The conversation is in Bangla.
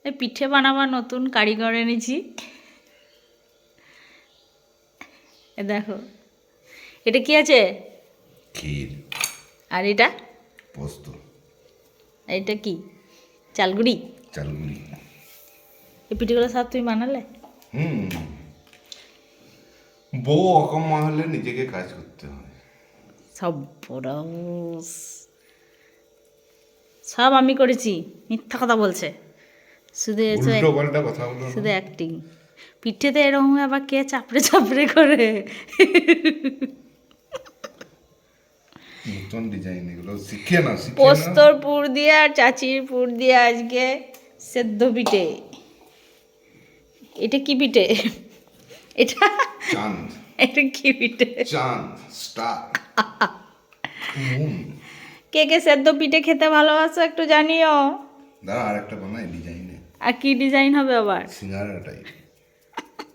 এই পিঠে বানাবার নতুন কারিগর এনেছি। এ দেখো, এটা কি আছে? ক্ষীর। আর এটা পোস্ত। এটা কি? চালগুড়ি। চালগুড়ি। এই পিঠেগুলো সব তুমি বানালে? বউ অকম্মা হলে নিজেকে কাজ করতে হয়। সব বরস সব আমি করেছি, মিথ্যা কথা বলছে। শুধু উল্টো পাল্টা কথা বলো শুধু অ্যাক্টিং। পিঠেতে এরকম আবার কে চাপড়ে চাপড়ে করে? নতুন ডিজাইন এগুলো শিখে না, শিখে না। পোস্তর পুর দিয়ে আর চাচির পুর দিয়ে আজকে সেদ্ধ পিঠে। এটা কি পিঠে? এটা চাঁদ। এটা কি পিঠে? চাঁদ, স্টার, মুন। কে কে সেদ্ধ পিঠে খেতে ভালোবাসো একটু জানিও। দাঁড়া আর একটা বানাই ডিজাইনে। আর কি ডিজাইন হবে আবার? সিঙ্গারা টাইপ।